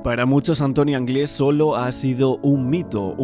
Para muchos, Antonio Anglés solo ha sido un mito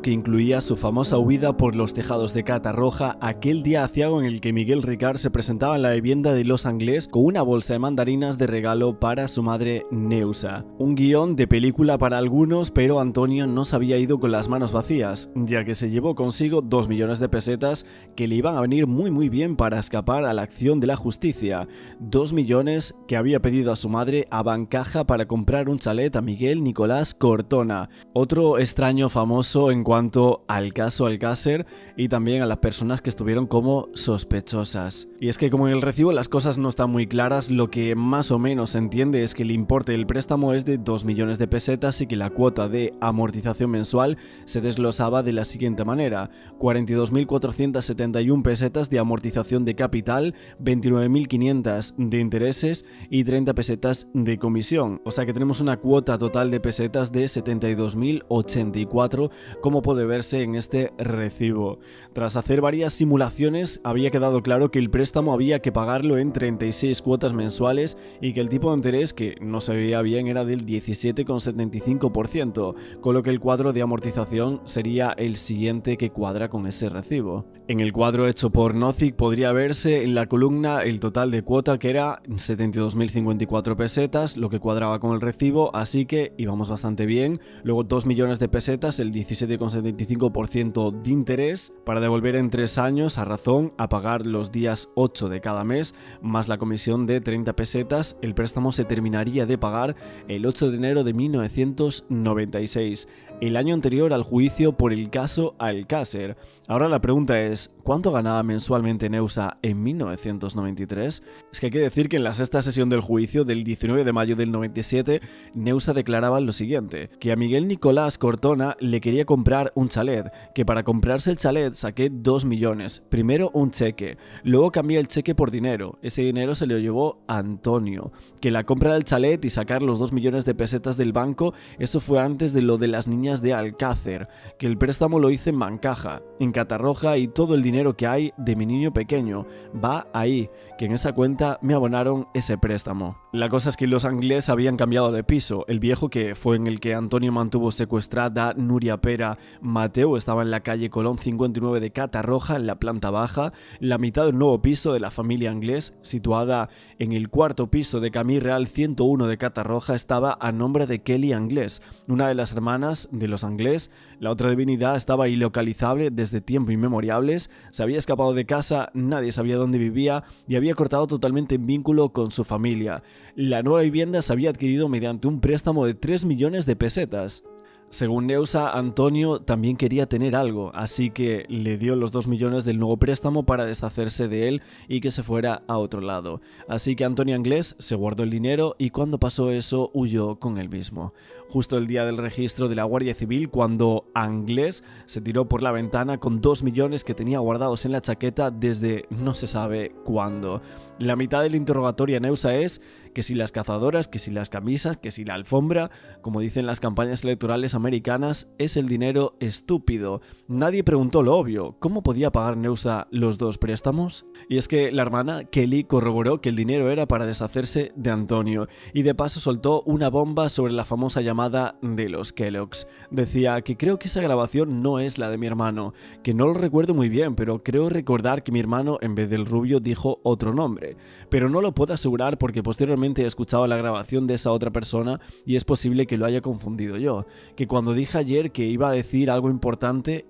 que incluía su famosa huida por los tejados de Catarroja aquel día aciago en el que Miguel Ricard se presentaba en la vivienda de los Anglés con una bolsa de mandarinas de regalo para su madre Neusa. Un guión de película para algunos, pero Antonio no se había ido con las manos vacías, ya que se llevó consigo 2 millones de pesetas que le iban a venir muy bien para escapar a la acción de la justicia. 2 millones que había pedido a su madre a Bancaja para comprar un chalet a Miguel Nicolás Cortona, otro extraño famoso en cuanto al caso Alcácer y también a las personas que estuvieron como sospechosas. Y es que como en el recibo las cosas no están muy claras, lo que más o menos se entiende es que el importe del préstamo es de 2 millones de pesetas y que la cuota de amortización mensual se desglosaba de la siguiente manera: 42.471 pesetas de amortización de capital, 29.500 de intereses y 30 pesetas de comisión. O sea que tenemos una cuota total de pesetas de 72.084, como puede verse en este recibo. Tras hacer varias simulaciones, había quedado claro que el préstamo había que pagarlo en 36 cuotas mensuales y que el tipo de interés que no se veía bien era del 17,75%, con lo que el cuadro de amortización sería el siguiente que cuadra con ese recibo. En el cuadro hecho por Nozick podría verse en la columna el total de cuota, que era 72.054 pesetas, lo que cuadraba con el recibo, así que íbamos bastante bien. Luego 2 millones de pesetas, el 17,75% de interés, para devolver en 3 años a razón a pagar los días 8 de cada mes, más la comisión de 30 pesetas. El préstamo se terminaría de pagar el 8 de enero de 1996, el año anterior al juicio por el caso Alcácer. Ahora la pregunta es, ¿cuánto ganaba mensualmente Neusa en 1993? Es que hay que decir que en la sexta sesión del juicio del 19 de mayo del 97, Neusa declaraba lo siguiente: que a Miguel Nicolás Cortona le quería comprar un chalet, que para comprarse el chalet saqué 2 millones, primero un cheque, luego cambié el cheque por dinero, ese dinero se lo llevó Antonio, que la compra del chalet y sacar los 2 millones de pesetas del banco, eso fue antes de lo de las niñas de Alcácer, que el préstamo lo hice en Bancaja, en Catarroja, y todo el dinero que hay de mi niño pequeño va ahí, que en esa cuenta me abonaron ese préstamo. La cosa es que los Anglés habían cambiado de piso. El viejo, que fue en el que Antonio mantuvo secuestrada Nuria Pera Mateu, estaba en la calle Colón 59 de Catarroja, en la planta baja. La mitad del nuevo piso de la familia Anglés, situada en el cuarto piso de Camí Real 101 de Catarroja, estaba a nombre de Kelly Anglés, una de las hermanas de los Anglés. La otra divinidad estaba ilocalizable desde tiempo inmemoriales, se había escapado de casa, nadie sabía dónde vivía y había cortado totalmente el vínculo con su familia. La nueva vivienda se había adquirido mediante un préstamo de 3 millones de pesetas. Según Neusa, Antonio también quería tener algo, así que le dio los 2 millones del nuevo préstamo para deshacerse de él y que se fuera a otro lado. Así que Antonio Anglés se guardó el dinero y cuando pasó eso huyó con él mismo. Justo el día del registro de la Guardia Civil, cuando Anglés se tiró por la ventana con 2 millones que tenía guardados en la chaqueta desde no se sabe cuándo. La mitad del interrogatorio a Neusa es que si las cazadoras, que si las camisas, que si la alfombra, como dicen las campañas electorales americanas, es el dinero estúpido. Nadie preguntó lo obvio: ¿cómo podía pagar Neusa los 2 préstamos? Y es que la hermana Kelly corroboró que el dinero era para deshacerse de Antonio y de paso soltó una bomba sobre la famosa llamada de los Kellogg's. Decía que creo que esa grabación no es la de mi hermano, que no lo recuerdo muy bien, pero creo recordar que mi hermano en vez del rubio dijo otro nombre, pero no lo puedo asegurar porque posteriormente he escuchado la grabación de esa otra persona y es posible que lo haya confundido yo, que cuando dije ayer que iba a decir algo importante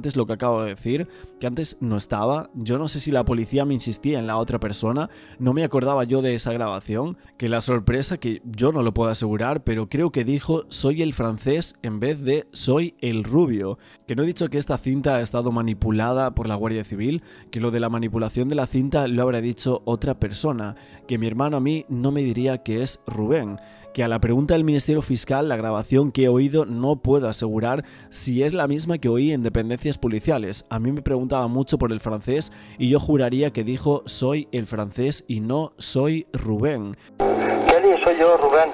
es lo que acabo de decir, que antes no estaba. Yo no sé si la policía me insistía en la otra persona, no me acordaba yo de esa grabación, que la sorpresa, que yo no lo puedo asegurar, pero creo que dijo soy el francés en vez de soy el rubio, que no he dicho que esta cinta ha estado manipulada por la Guardia Civil, que lo de la manipulación de la cinta lo habrá dicho otra persona, que mi hermano a mí no me diría que es Rubén, que a la pregunta del Ministerio Fiscal, la grabación que he oído no puedo asegurar si es la misma que oí en dependencias policiales. A mí me preguntaba mucho por el francés y yo juraría que dijo soy el francés y no soy Rubén. Kelly, soy yo, Rubén.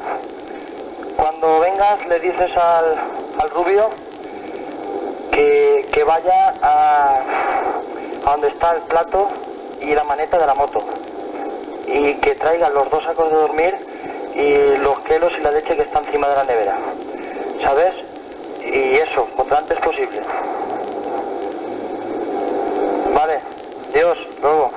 Cuando vengas le dices al rubio que vaya a donde está el plato y la maneta de la moto y que traiga los 2 sacos de dormir y los quelos y la leche que está encima de la nevera, ¿sabes? Y eso, cuanto antes posible. Vale, Dios, luego.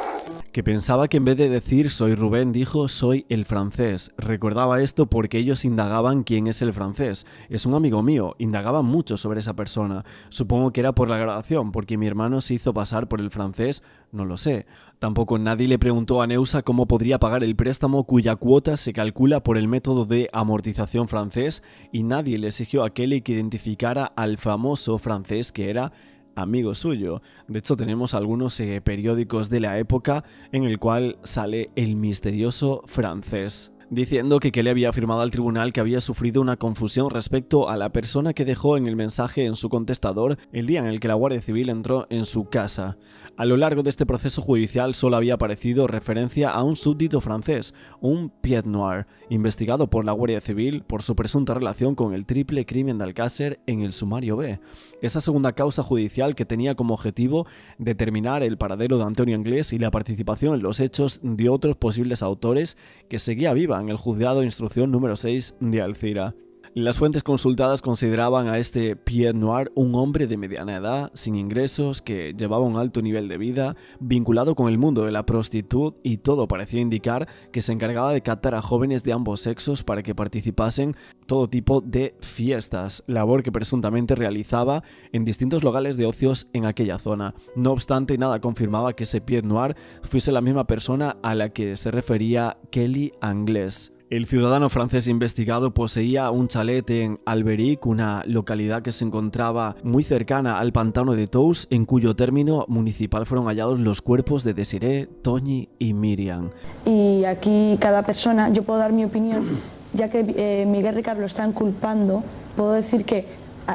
Que pensaba que en vez de decir soy Rubén dijo soy el francés. Recordaba esto porque ellos indagaban quién es el francés. Es un amigo mío, indagaban mucho sobre esa persona. Supongo que era por la grabación, porque mi hermano se hizo pasar por el francés, no lo sé. Tampoco nadie le preguntó a Neusa cómo podría pagar el préstamo cuya cuota se calcula por el método de amortización francés y nadie le exigió a Kelly que identificara al famoso francés que era amigo suyo. De hecho, tenemos algunos periódicos de la época en el cual sale el misterioso francés, diciendo que Kelly había afirmado al tribunal que había sufrido una confusión respecto a la persona que dejó en el mensaje en su contestador el día en el que la Guardia Civil entró en su casa. A lo largo de este proceso judicial solo había aparecido referencia a un súbdito francés, un pied noir, investigado por la Guardia Civil por su presunta relación con el triple crimen de Alcácer en el sumario B. Esa segunda causa judicial que tenía como objetivo determinar el paradero de Antonio Anglés y la participación en los hechos de otros posibles autores que seguía viva en el juzgado de instrucción número 6 de Alcira. Las fuentes consultadas consideraban a este pied noir un hombre de mediana edad, sin ingresos, que llevaba un alto nivel de vida, vinculado con el mundo de la prostitución y todo parecía indicar que se encargaba de captar a jóvenes de ambos sexos para que participasen todo tipo de fiestas, labor que presuntamente realizaba en distintos locales de ocios en aquella zona. No obstante, nada confirmaba que ese pied noir fuese la misma persona a la que se refería Kelly Anglés. El ciudadano francés investigado poseía un chalet en Alberic, una localidad que se encontraba muy cercana al pantano de Tous, en cuyo término municipal fueron hallados los cuerpos de Desiree, Toñi y Miriam. Y aquí cada persona, yo puedo dar mi opinión, ya que Miguel Ricard lo están culpando, puedo decir que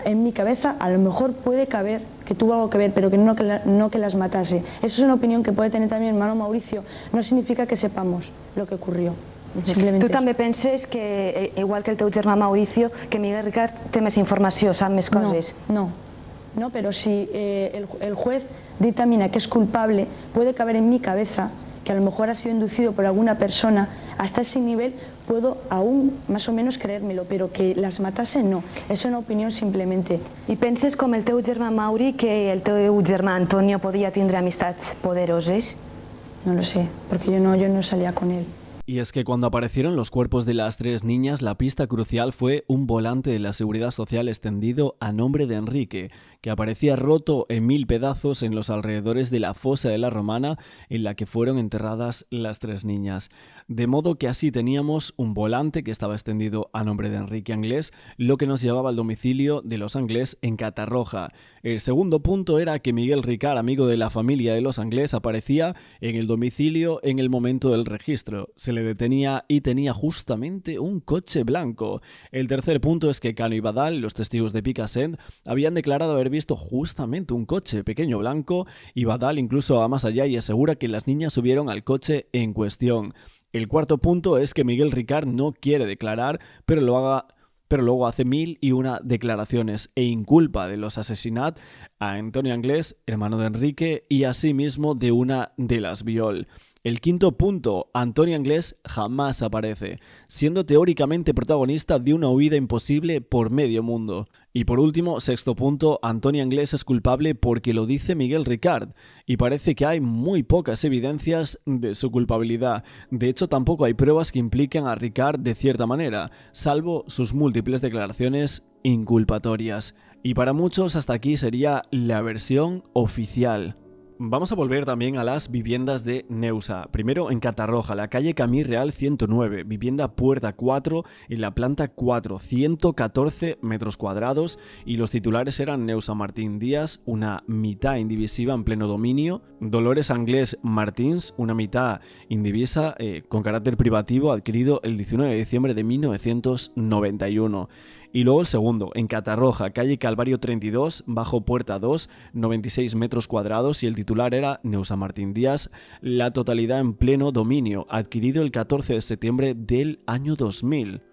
en mi cabeza a lo mejor puede caber que tuvo algo que ver, pero que no que las matase. Eso es una opinión que puede tener también mi hermano Mauricio, no significa que sepamos lo que ocurrió. Tu també penses que, igual que el teu germà Mauricio, que Miguel Ricard té més informació, sap més coses? No, pero si el juez dictamina que es culpable, puede caber en mi cabeza que a lo mejor ha sido inducido por alguna persona. Hasta ese nivel puedo aún más o menos creérmelo, pero que las matase no, es una opinión simplemente. I penses com el teu germà Mauri que el teu germà Antonio podia tindre amistats poderoses? No lo sé, porque yo no salía con él. Y es que cuando aparecieron los cuerpos de las tres niñas, la pista crucial fue un volante de la Seguridad Social extendido a nombre de Enrique, que aparecía roto en 1000 pedazos en los alrededores de la fosa de la Romana en la que fueron enterradas las tres niñas. De modo que así teníamos un volante que estaba extendido a nombre de Enrique Anglés, lo que nos llevaba al domicilio de los Anglés en Catarroja. El segundo punto era que Miguel Ricard, amigo de la familia de los Anglés, aparecía en el domicilio en el momento del registro. Se le detenía y tenía justamente un coche blanco. El tercer punto es que Cano y Badal, los testigos de Picassent, habían declarado haber visto justamente un coche pequeño blanco y Badal incluso va más allá y asegura que las niñas subieron al coche en cuestión. El cuarto punto es que Miguel Ricard no quiere declarar, pero luego hace 1001 declaraciones e inculpa de los asesinatos a Antonio Anglés, hermano de Enrique, y asimismo de una de las Viol. El quinto punto, Antonio Anglés jamás aparece, siendo teóricamente protagonista de una huida imposible por medio mundo. Y por último, sexto punto, Antonio Anglés es culpable porque lo dice Miguel Ricard, y parece que hay muy pocas evidencias de su culpabilidad. De hecho, tampoco hay pruebas que impliquen a Ricard de cierta manera, salvo sus múltiples declaraciones inculpatorias. Y para muchos hasta aquí sería la versión oficial. Vamos a volver también a las viviendas de Neusa. Primero en Catarroja, la calle Camí Real 109, vivienda puerta 4 en la planta 4, 114 metros cuadrados y los titulares eran Neusa Martín Díaz, una mitad indivisiva en pleno dominio, Dolores Anglés Martins, una mitad indivisa con carácter privativo adquirido el 19 de diciembre de 1991. Y luego el segundo, en Catarroja, calle Calvario 32, bajo puerta 2, 96 metros cuadrados y el titular era Neusa Martín Díaz, la totalidad en pleno dominio, adquirido el 14 de septiembre del año 2000.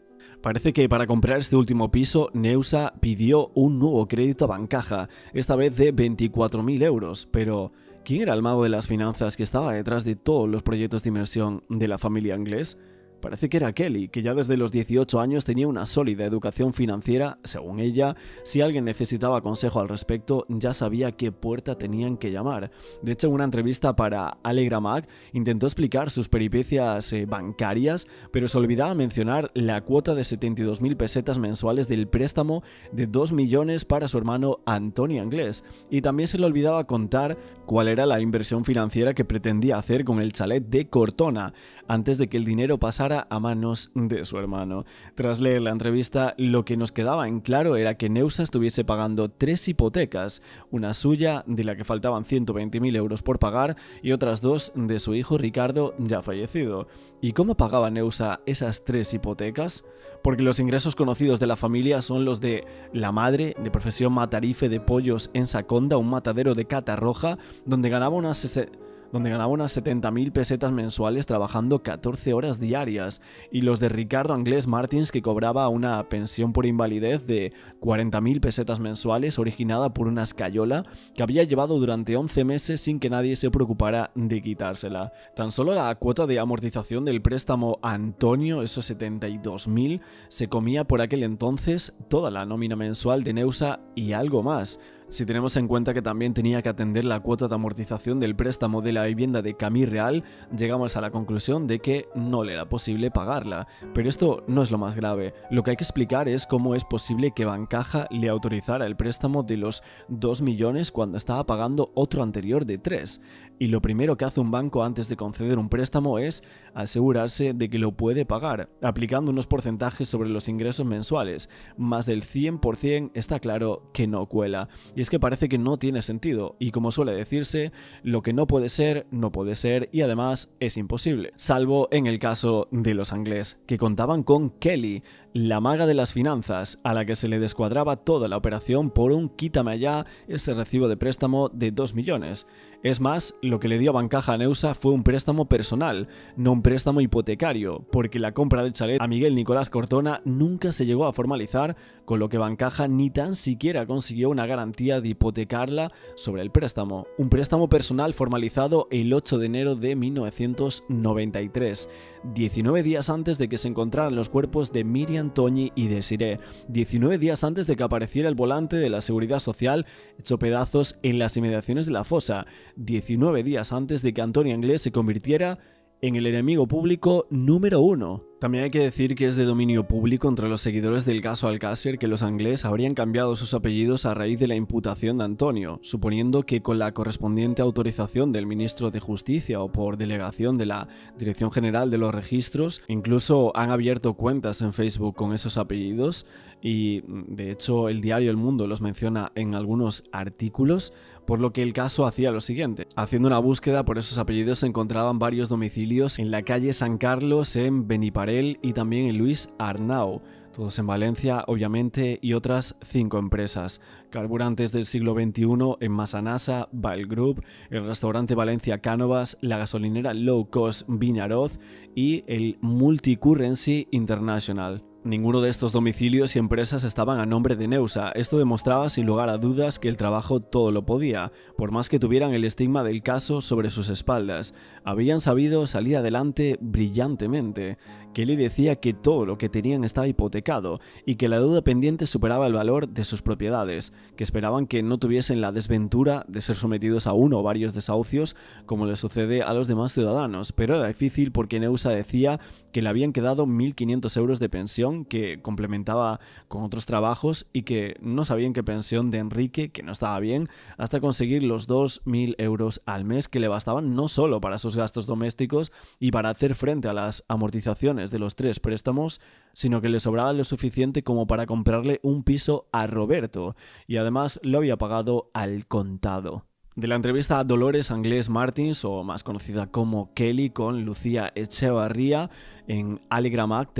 Parece que para comprar este último piso, Neusa pidió un nuevo crédito a Bancaja, esta vez de 24.000 euros, pero ¿quién era el mago de las finanzas que estaba detrás de todos los proyectos de inversión de la familia Anglés? Parece que era Kelly, que ya desde los 18 años tenía una sólida educación financiera. Según ella, si alguien necesitaba consejo al respecto, ya sabía qué puerta tenían que llamar. De hecho, en una entrevista para Allegra Mag, intentó explicar sus peripecias bancarias, pero se olvidaba mencionar la cuota de 72.000 pesetas mensuales del préstamo de 2 millones para su hermano Antonio Anglès, y también se le olvidaba contar cuál era la inversión financiera que pretendía hacer con el chalet de Cortona antes de que el dinero pasara a manos de su hermano. Tras leer la entrevista, lo que nos quedaba en claro era que Neusa estuviese pagando 3 hipotecas, una suya de la que faltaban 120.000 euros por pagar y otras 2 de su hijo Ricardo, ya fallecido. ¿Y cómo pagaba Neusa esas 3 hipotecas? Porque los ingresos conocidos de la familia son los de la madre, de profesión matarife de pollos en Saconda, un matadero de Catarroja, donde ganaba unas 70.000 pesetas mensuales trabajando 14 horas diarias, y los de Ricardo Anglès Martins, que cobraba una pensión por invalidez de 40.000 pesetas mensuales originada por una escayola que había llevado durante 11 meses sin que nadie se preocupara de quitársela. Tan solo la cuota de amortización del préstamo a Antonio, esos 72.000, se comía por aquel entonces toda la nómina mensual de Neusa y algo más. Si tenemos en cuenta que también tenía que atender la cuota de amortización del préstamo de la vivienda de Camí Real, llegamos a la conclusión de que no le era posible pagarla. Pero esto no es lo más grave. Lo que hay que explicar es cómo es posible que Bancaja le autorizara el préstamo de los 2 millones cuando estaba pagando otro anterior de 3. Y lo primero que hace un banco antes de conceder un préstamo es asegurarse de que lo puede pagar, aplicando unos porcentajes sobre los ingresos mensuales. Más del 100% está claro que no cuela. Y es que parece que no tiene sentido, y como suele decirse, lo que no puede ser, no puede ser, y además es imposible. Salvo en el caso de los Anglès, que contaban con Kelly, la maga de las finanzas, a la que se le descuadraba toda la operación por un quítame allá ese recibo de préstamo de 2 millones. Es más, lo que le dio a Bancaja a Neusa fue un préstamo personal, no un préstamo hipotecario, porque la compra del chalet a Miguel Nicolás Cortona nunca se llegó a formalizar, con lo que Bancaja ni tan siquiera consiguió una garantía de hipotecarla sobre el préstamo. Un préstamo personal formalizado el 8 de enero de 1993, 19 días antes de que se encontraran los cuerpos de Miriam, Toñi y Desiré, 19 días antes de que apareciera el volante de la Seguridad Social hecho pedazos en las inmediaciones de la fosa, 19 días antes de que Antonio Anglès se convirtiera en el enemigo público número 1. También hay que decir que es de dominio público entre los seguidores del caso Alcácer que los Anglès habrían cambiado sus apellidos a raíz de la imputación de Antonio, suponiendo que con la correspondiente autorización del ministro de Justicia o por delegación de la Dirección General de los Registros. Incluso han abierto cuentas en Facebook con esos apellidos y de hecho el diario El Mundo los menciona en algunos artículos, por lo que el caso hacía lo siguiente. Haciendo una búsqueda por esos apellidos se encontraban varios domicilios en la calle San Carlos, en Beniparrell y también en Luis Arnau, todos en Valencia obviamente, y otras 5 empresas. Carburantes del siglo XXI en Masanasa, Bail Group, el restaurante Valencia Cánovas, la gasolinera Low Cost Viñaroz y el Multicurrency International. Ninguno de estos domicilios y empresas estaban a nombre de Neusa. Esto demostraba sin lugar a dudas que el trabajo todo lo podía, por más que tuvieran el estigma del caso sobre sus espaldas. Habían sabido salir adelante brillantemente. Kelly decía que todo lo que tenían estaba hipotecado y que la deuda pendiente superaba el valor de sus propiedades, que esperaban que no tuviesen la desventura de ser sometidos a uno o varios desahucios como le sucede a los demás ciudadanos, pero era difícil porque Neusa decía que le habían quedado 1.500 euros de pensión que complementaba con otros trabajos y que no sabían qué pensión de Enrique, que no estaba bien, hasta conseguir los 2.000 euros al mes que le bastaban no solo para sus gastos domésticos y para hacer frente a las amortizaciones de los 3 préstamos, sino que le sobraba lo suficiente como para comprarle un piso a Roberto, y además lo había pagado al contado. De la entrevista a Dolores Anglès Martins, o más conocida como Kelly, con Lucía Echevarría en Allegra Mag,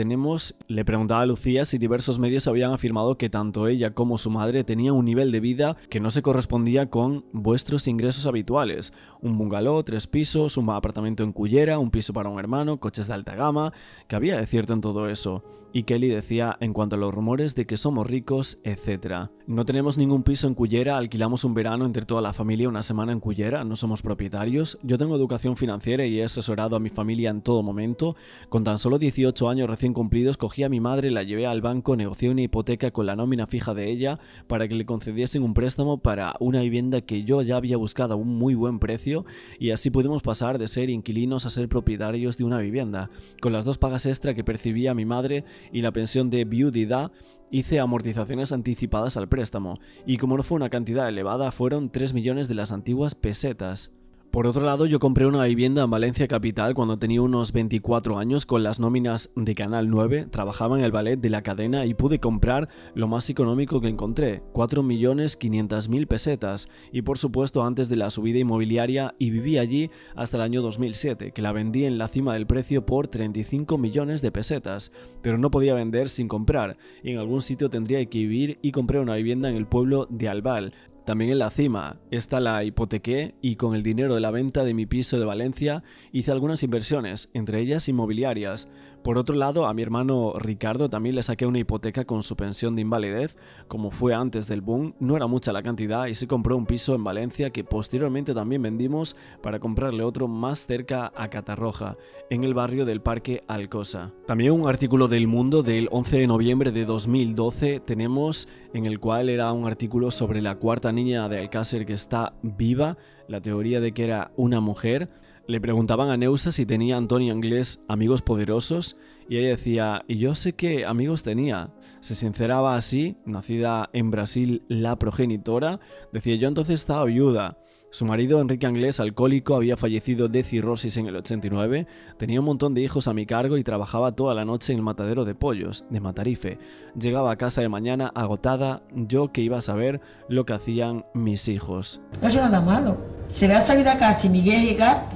le preguntaba a Lucía si diversos medios habían afirmado que tanto ella como su madre tenían un nivel de vida que no se correspondía con vuestros ingresos habituales. Un bungalow, 3 pisos, un apartamento en Cullera, un piso para un hermano, coches de alta gama. ¿Qué había de cierto en todo eso? Y Kelly decía en cuanto a los rumores de que somos ricos, etc. No tenemos ningún piso en Cullera, alquilamos un verano entre toda la familia una semana en Cullera, no somos propietarios. Yo tengo educación financiera y he asesorado a mi familia en todo momento. Con tan solo 18 años recién cumplidos, cogí a mi madre, la llevé al banco, negocié una hipoteca con la nómina fija de ella para que le concediesen un préstamo para una vivienda que yo ya había buscado a un muy buen precio, y así pudimos pasar de ser inquilinos a ser propietarios de una vivienda. Con las 2 pagas extra que percibía mi madre y la pensión de viudidad, hice amortizaciones anticipadas al préstamo, y como no fue una cantidad elevada, fueron 3 millones de las antiguas pesetas. Por otro lado, yo compré una vivienda en Valencia capital cuando tenía unos 24 años con las nóminas de Canal 9, trabajaba en el ballet de la cadena y pude comprar lo más económico que encontré, 4.500.000 pesetas, y por supuesto antes de la subida inmobiliaria, y viví allí hasta el año 2007, que la vendí en la cima del precio por 35 millones de pesetas, pero no podía vender sin comprar, y en algún sitio tendría que vivir y compré una vivienda en el pueblo de Albal. También en la cima, esta la hipotequé y con el dinero de la venta de mi piso de Valencia hice algunas inversiones, entre ellas inmobiliarias. Por otro lado, a mi hermano Ricardo también le saqué una hipoteca con su pensión de invalidez. Como fue antes del boom, no era mucha la cantidad y se compró un piso en Valencia que posteriormente también vendimos para comprarle otro más cerca a Catarroja, en el barrio del Parque Alcosa. También un artículo del Mundo del 11 de noviembre de 2012 tenemos, en el cual era un artículo sobre la cuarta niña de Alcácer que está viva, la teoría de que era una mujer. Le preguntaban a Neusa si tenía Antonio Anglés amigos poderosos y ella decía, y yo sé qué amigos tenía. Se sinceraba así, nacida en Brasil la progenitora, decía, yo entonces estaba viuda. Su marido, Enrique Anglés, alcohólico, había fallecido de cirrosis en el 89, tenía un montón de hijos a mi cargo y trabajaba toda la noche en el matadero de pollos, de Matarife. Llegaba a casa de mañana agotada, yo que iba a saber lo que hacían mis hijos. No es nada malo. Se va a salir de la cárcel, Miguel llegar,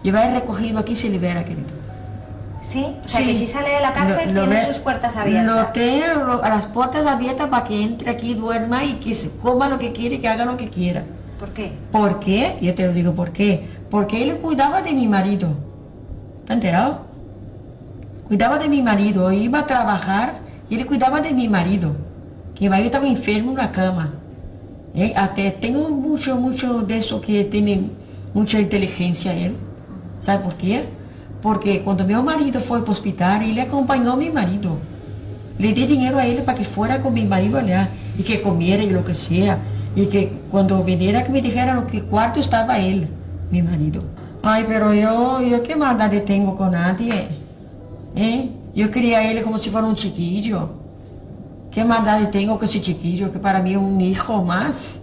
llevar recogido aquí y se libera, querido. ¿Sí? O sea, Sí. que si sale de la cárcel tiene sus puertas abiertas. Lo tengo a las puertas abiertas para que entre aquí, duerma y que se coma lo que quiere, que haga lo que quiera. ¿Por qué? ¿Por qué? Yo te lo digo, ¿por qué? Porque él cuidaba de mi marido. ¿Está enterado? Cuidaba de mi marido, iba a trabajar y él cuidaba de mi marido. Que mi marido estaba enfermo en la cama. Hasta tengo mucho de eso que tiene mucha inteligencia él. ¿Sabe por qué? Porque cuando mi marido fue para el hospital, él acompañó a mi marido. Le di dinero a él para que fuera con mi marido allá y que comiera y lo que sea. Y que cuando viniera que me dijera en qué cuarto estaba él, mi marido. Ay, pero yo qué maldad tengo con nadie. Yo quería a él como si fuera un chiquillo. Qué maldad tengo con ese chiquillo, que para mí es un hijo más.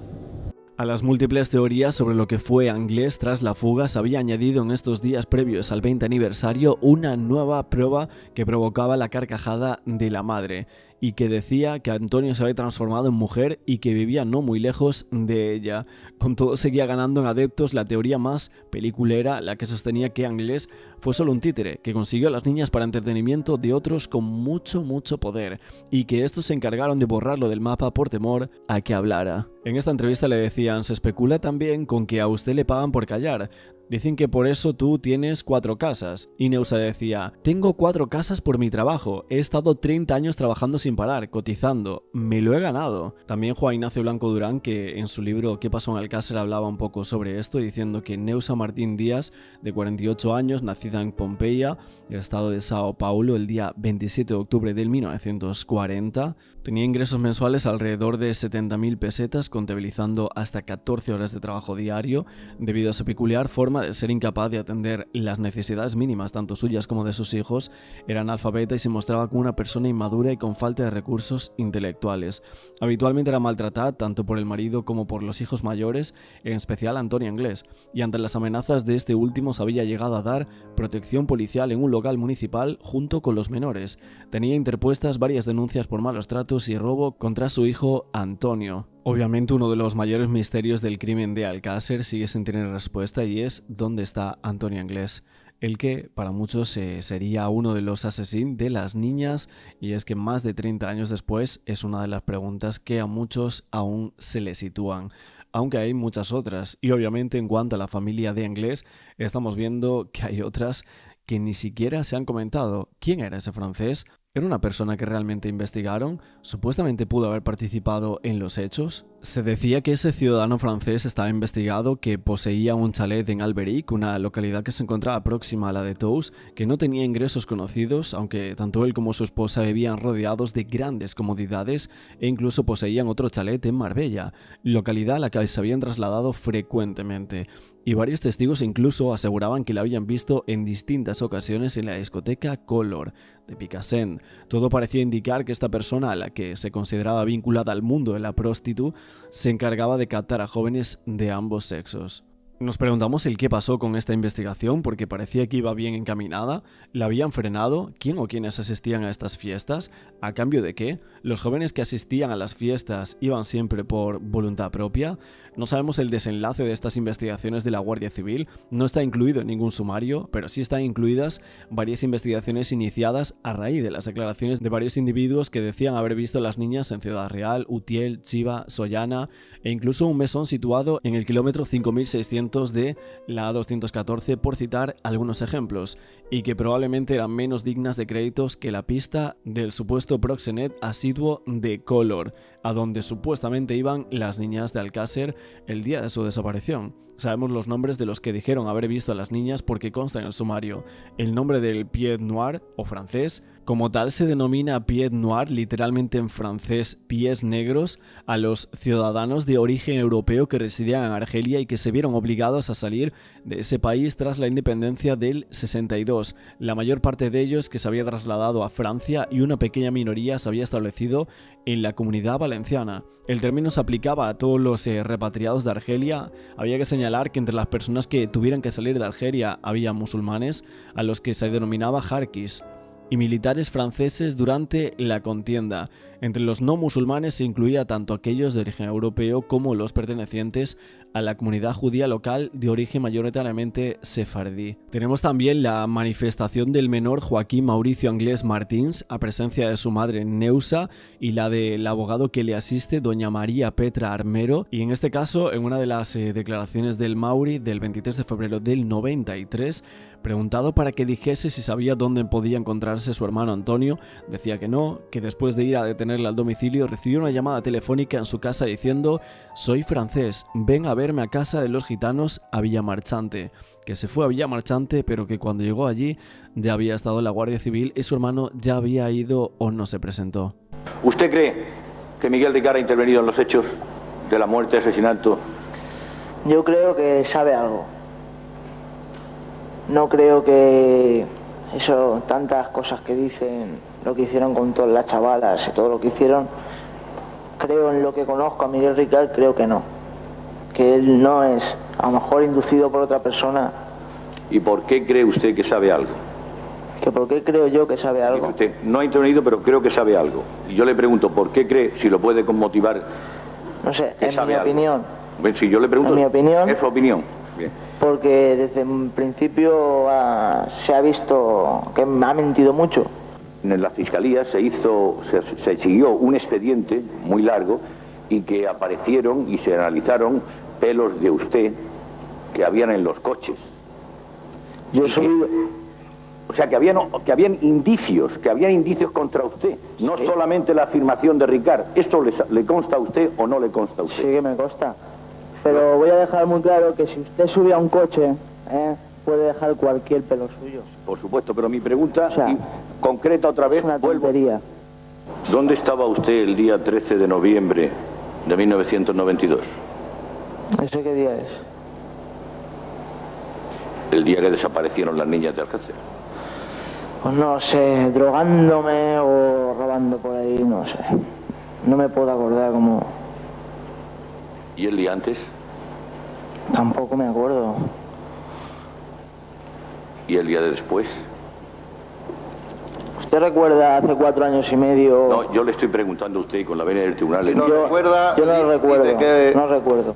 A las múltiples teorías sobre lo que fue Anglés tras la fuga se había añadido en estos días previos al 20 aniversario una nueva prueba que provocaba la carcajada de la madre y que decía que Antonio se había transformado en mujer y que vivía no muy lejos de ella. Con todo seguía ganando en adeptos la teoría más peliculera, la que sostenía que Anglés fue solo un títere que consiguió a las niñas para entretenimiento de otros con mucho poder y que estos se encargaron de borrarlo del mapa por temor a que hablara. En esta entrevista le decían, se especula también con que a usted le pagan por callar. Dicen que por eso tú tienes 4 casas. Y Neusa decía, tengo 4 casas por mi trabajo. He estado 30 años trabajando sin parar, cotizando. Me lo he ganado. También Juan Ignacio Blanco Durán, que en su libro ¿Qué pasó en Alcácer? Hablaba un poco sobre esto, diciendo que Neusa Martín Díaz, de 48 años, nacida en Pompeya, el estado de Sao Paulo, el día 27 de octubre del 1940, tenía ingresos mensuales alrededor de 70.000 pesetas, contabilizando hasta 14 horas de trabajo diario, debido a su peculiar forma de ser incapaz de atender las necesidades mínimas, tanto suyas como de sus hijos. Era analfabeta y se mostraba como una persona inmadura y con falta de recursos intelectuales. Habitualmente era maltratada tanto por el marido como por los hijos mayores, en especial Antonio Anglés, y ante las amenazas de este último se había llegado a dar protección policial en un local municipal junto con los menores. Tenía interpuestas varias denuncias por malos tratos y robo contra su hijo Antonio. Obviamente uno de los mayores misterios del crimen de Alcácer sigue sin tener respuesta y es ¿dónde está Antonio Anglés? El que para muchos sería uno de los asesinos de las niñas, y es que más de 30 años después es una de las preguntas que a muchos aún se le sitúan. Aunque hay muchas otras, y obviamente en cuanto a la familia de Anglés estamos viendo que hay otras que ni siquiera se han comentado. ¿Quién era ese francés? ¿Era una persona que realmente investigaron? ¿Supuestamente pudo haber participado en los hechos? Se decía que ese ciudadano francés estaba investigado, que poseía un chalet en Alberic, una localidad que se encontraba próxima a la de Tous, que no tenía ingresos conocidos, aunque tanto él como su esposa vivían rodeados de grandes comodidades e incluso poseían otro chalet en Marbella, localidad a la que se habían trasladado frecuentemente. Y varios testigos incluso aseguraban que la habían visto en distintas ocasiones en la discoteca Color de Picassent. Todo parecía indicar que esta persona, a la que se consideraba vinculada al mundo de la prostitución, se encargaba de captar a jóvenes de ambos sexos. Nos preguntamos el qué pasó con esta investigación, porque parecía que iba bien encaminada. ¿La habían frenado? ¿Quién o quiénes asistían a estas fiestas? ¿A cambio de qué? ¿Los jóvenes que asistían a las fiestas iban siempre por voluntad propia? No sabemos el desenlace de estas investigaciones de la Guardia Civil, no está incluido en ningún sumario, pero sí están incluidas varias investigaciones iniciadas a raíz de las declaraciones de varios individuos que decían haber visto a las niñas en Ciudad Real, Utiel, Chiva, Sollana e incluso un mesón situado en el kilómetro 5600 de la A214, por citar algunos ejemplos, y que probablemente eran menos dignas de créditos que la pista del supuesto proxenet asiduo de Color, a donde supuestamente iban las niñas de Alcácer el día de su desaparición. Sabemos los nombres de los que dijeron haber visto a las niñas porque consta en el sumario. El nombre del pied noir, o francés, como tal se denomina pied noir, literalmente en francés pies negros, a los ciudadanos de origen europeo que residían en Argelia y que se vieron obligados a salir de ese país tras la independencia del 62. La mayor parte de ellos que se había trasladado a Francia y una pequeña minoría se había establecido en la Comunidad Valenciana. El término se aplicaba a todos los repatriados de Argelia. Había que señalar que entre las personas que tuvieran que salir de Argelia había musulmanes, a los que se denominaba jarquis, y militares franceses durante la contienda. Entre los no musulmanes se incluía tanto aquellos de origen europeo como los pertenecientes a la comunidad judía local de origen mayoritariamente sefardí. Tenemos también la manifestación del menor Joaquín Mauricio Anglés Martins a presencia de su madre Neusa y la del abogado que le asiste, doña María Petra Armero, y en este caso, en una de las declaraciones del Mauri del 23 de febrero del 93, preguntado para que dijese si sabía dónde podía encontrarse su hermano Antonio, decía que no, que después de ir a detenerle al domicilio recibió una llamada telefónica en su casa diciendo: soy francés, ven a verme a casa de los gitanos a Villamarchante, que se fue a Villamarchante pero que cuando llegó allí ya había estado la Guardia Civil y su hermano ya había ido o no se presentó. ¿Usted cree que Miguel Ricard ha intervenido en los hechos de la muerte y asesinato? Yo creo que sabe algo. No creo que eso, tantas cosas que dicen, lo que hicieron con todas las chavalas y todo lo que hicieron, creo en lo que conozco a Miguel Ricard, creo que no. Que él no es, a lo mejor inducido por otra persona. ¿Y por qué cree usted que sabe algo? ¿Que por qué creo yo que sabe algo? Dice usted, no ha intervenido, pero creo que sabe algo. Y yo le pregunto, ¿por qué cree, si lo puede motivar? No sé, en mi opinión. Bueno, si yo le pregunto, en mi opinión, es su opinión. Bien. Porque desde un principio se ha visto que me ha mentido mucho. En la fiscalía se siguió un expediente muy largo y que aparecieron y se analizaron pelos de usted que habían en los coches. O sea, que habían indicios contra usted, no sí. Solamente la afirmación de Ricard. ¿Esto le consta a usted o no le consta a usted? Sí que me consta. Pero voy a dejar muy claro que si usted sube a un coche, puede dejar cualquier pelo suyo. Por supuesto, pero mi pregunta concreta otra vez, es una tontería. ¿Dónde estaba usted el día 13 de noviembre de 1992? ¿Ese qué día es? El día que desaparecieron las niñas de Alcácer. Pues no sé, drogándome o robando por ahí, no sé. No me puedo acordar cómo... ¿Y el día antes? Tampoco me acuerdo. ¿Y el día de después? ¿Usted recuerda hace 4 años y medio? No, yo le estoy preguntando a usted con la venia del tribunal. Yo no lo recuerdo, no recuerdo.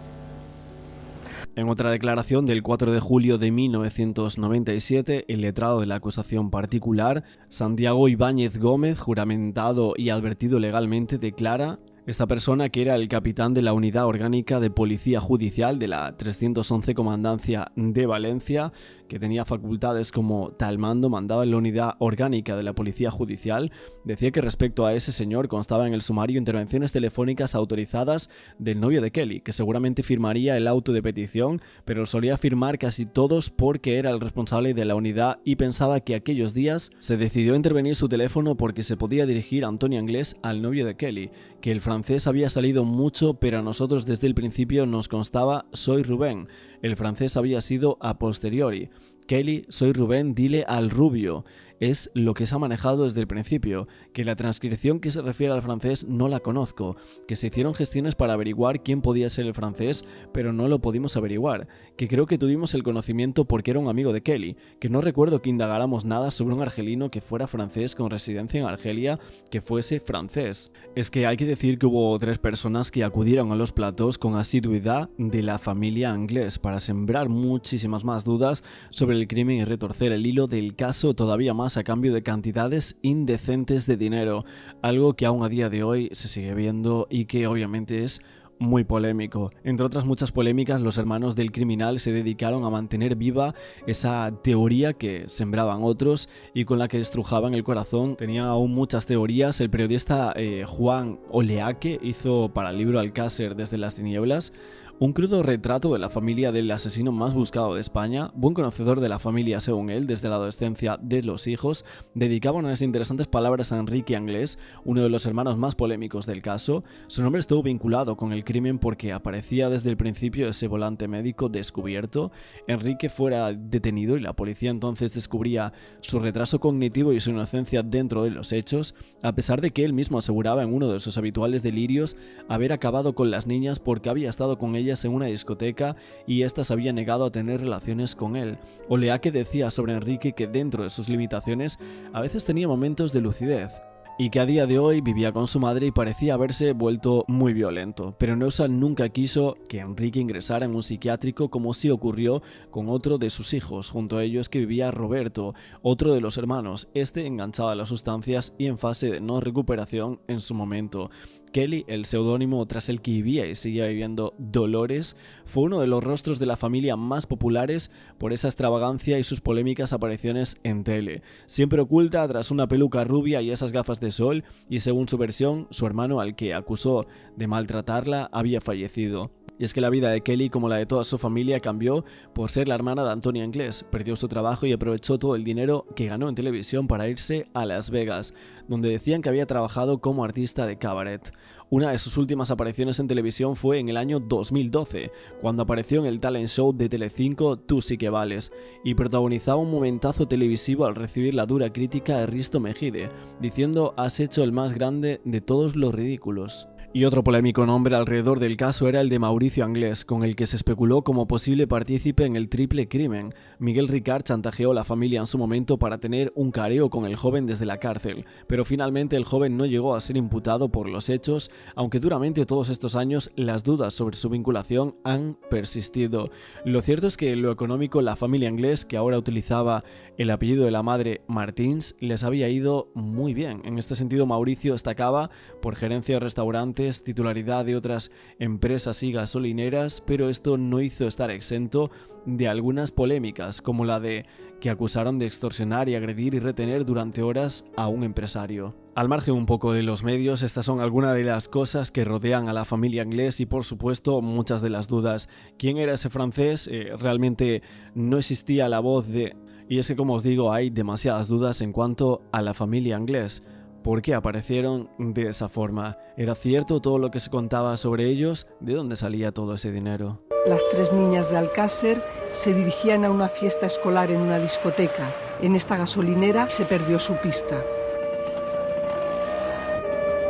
En otra declaración del 4 de julio de 1997, el letrado de la acusación particular, Santiago Ibáñez Gómez, juramentado y advertido legalmente, declara: esta persona, que era el capitán de la Unidad Orgánica de Policía Judicial de la 311 Comandancia de Valencia, que tenía facultades como tal mando, mandaba en la unidad orgánica de la Policía Judicial, decía que respecto a ese señor constaba en el sumario intervenciones telefónicas autorizadas del novio de Kelly, que seguramente firmaría el auto de petición, pero solía firmar casi todos porque era el responsable de la unidad y pensaba que aquellos días se decidió intervenir su teléfono porque se podía dirigir a Antonio Anglés, al novio de Kelly, que el francés había salido mucho, pero a nosotros desde el principio nos constaba soy Rubén, el francés había sido a posteriori. Kelly, soy Rubén, dile al rubio. Es lo que se ha manejado desde el principio, que la transcripción que se refiere al francés no la conozco, que se hicieron gestiones para averiguar quién podía ser el francés, pero no lo pudimos averiguar, que creo que tuvimos el conocimiento porque era un amigo de Kelly, que no recuerdo que indagáramos nada sobre un argelino que fuera francés con residencia en Argelia, que fuese francés. Es que hay que decir que hubo 3 personas que acudieron a los platós con asiduidad de la familia Anglés para sembrar muchísimas más dudas sobre el crimen y retorcer el hilo del caso todavía más a cambio de cantidades indecentes de dinero, algo que aún a día de hoy se sigue viendo y que obviamente es muy polémico. Entre otras muchas polémicas, los hermanos del criminal se dedicaron a mantener viva esa teoría que sembraban otros y con la que estrujaban el corazón. Tenían aún muchas teorías. El periodista Juan Oleaque hizo para el libro Alcácer desde las tinieblas un crudo retrato de la familia del asesino más buscado de España. Buen conocedor de la familia según él, desde la adolescencia de los hijos, dedicaba unas interesantes palabras a Enrique Anglés, uno de los hermanos más polémicos del caso. Su nombre estuvo vinculado con el crimen porque aparecía desde el principio ese volante médico descubierto. Enrique fuera detenido y la policía entonces descubría su retraso cognitivo y su inocencia dentro de los hechos, a pesar de que él mismo aseguraba en uno de sus habituales delirios haber acabado con las niñas porque había estado con ellas en una discoteca y éstas habían negado a tener relaciones con él. Oleaque decía sobre Enrique que dentro de sus limitaciones a veces tenía momentos de lucidez y que a día de hoy vivía con su madre y parecía haberse vuelto muy violento, pero Neusa nunca quiso que Enrique ingresara en un psiquiátrico como sí ocurrió con otro de sus hijos. Junto a ellos que vivía Roberto, otro de los hermanos, enganchado a las sustancias y en fase de no recuperación en su momento. Kelly, el seudónimo tras el que vivía y seguía viviendo Dolores, fue uno de los rostros de la familia más populares por esa extravagancia y sus polémicas apariciones en tele. Siempre oculta tras una peluca rubia y esas gafas de sol, y según su versión, su hermano al que acusó de maltratarla había fallecido. Y es que la vida de Kelly, como la de toda su familia, cambió por ser la hermana de Antonio Anglés. Perdió su trabajo y aprovechó todo el dinero que ganó en televisión para irse a Las Vegas, donde decían que había trabajado como artista de cabaret. Una de sus últimas apariciones en televisión fue en el año 2012, cuando apareció en el talent show de Telecinco Tú sí que vales, y protagonizaba un momentazo televisivo al recibir la dura crítica de Risto Mejide, diciendo «Has hecho el más grande de todos los ridículos». Y otro polémico nombre alrededor del caso era el de Mauricio Anglés, con el que se especuló como posible partícipe en el triple crimen. Miguel Ricard chantajeó a la familia en su momento para tener un careo con el joven desde la cárcel, pero finalmente el joven no llegó a ser imputado por los hechos, aunque duramente todos estos años las dudas sobre su vinculación han persistido. Lo cierto es que en lo económico la familia Anglés, que ahora utilizaba el apellido de la madre Martins, les había ido muy bien. En este sentido, Mauricio destacaba por gerencia de restaurantes, titularidad de otras empresas y gasolineras, pero esto no hizo estar exento de algunas polémicas, como la de que acusaron de extorsionar y agredir y retener durante horas a un empresario. Al margen un poco de los medios, estas son algunas de las cosas que rodean a la familia Anglés y por supuesto muchas de las dudas. ¿Quién era ese francés? Realmente no existía la voz de... Y es que, como os digo, hay demasiadas dudas en cuanto a la familia Anglés. ¿Por qué aparecieron de esa forma? ¿Era cierto todo lo que se contaba sobre ellos? ¿De dónde salía todo ese dinero? Las 3 niñas de Alcácer se dirigían a una fiesta escolar en una discoteca. En esta gasolinera se perdió su pista.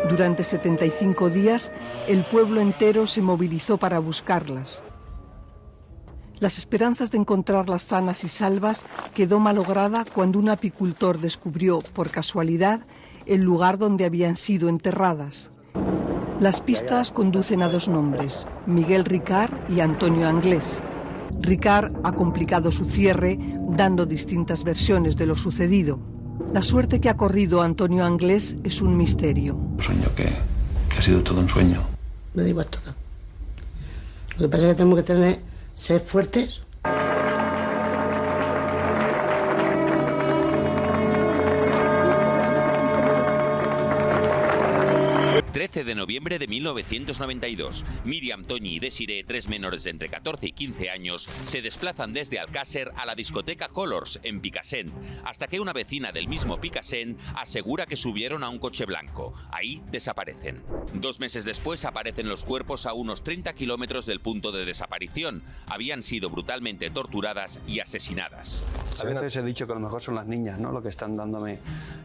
Durante 75 días, el pueblo entero se movilizó para buscarlas. Las esperanzas de encontrarlas sanas y salvas quedó malograda cuando un apicultor descubrió, por casualidad, el lugar donde habían sido enterradas. Las pistas conducen a 2 nombres, Miguel Ricard y Antonio Anglés. Ricard ha complicado su cierre, dando distintas versiones de lo sucedido. La suerte que ha corrido Antonio Anglés es un misterio. Sueño que ha sido todo un sueño. Me da igual todo. Lo que pasa es que tenemos que ser fuertes. 13 de noviembre de 1992. Miriam, Toñi y Desiree, 3 menores de entre 14 y 15 años, se desplazan desde Alcácer a la discoteca Colors en Picassent, hasta que una vecina del mismo Picassent asegura que subieron a un coche blanco. Ahí desaparecen. 2 meses después aparecen los cuerpos a unos 30 kilómetros del punto de desaparición. Habían sido brutalmente torturadas y asesinadas. A veces he dicho que a lo mejor son las niñas, ¿no?, lo que están dándome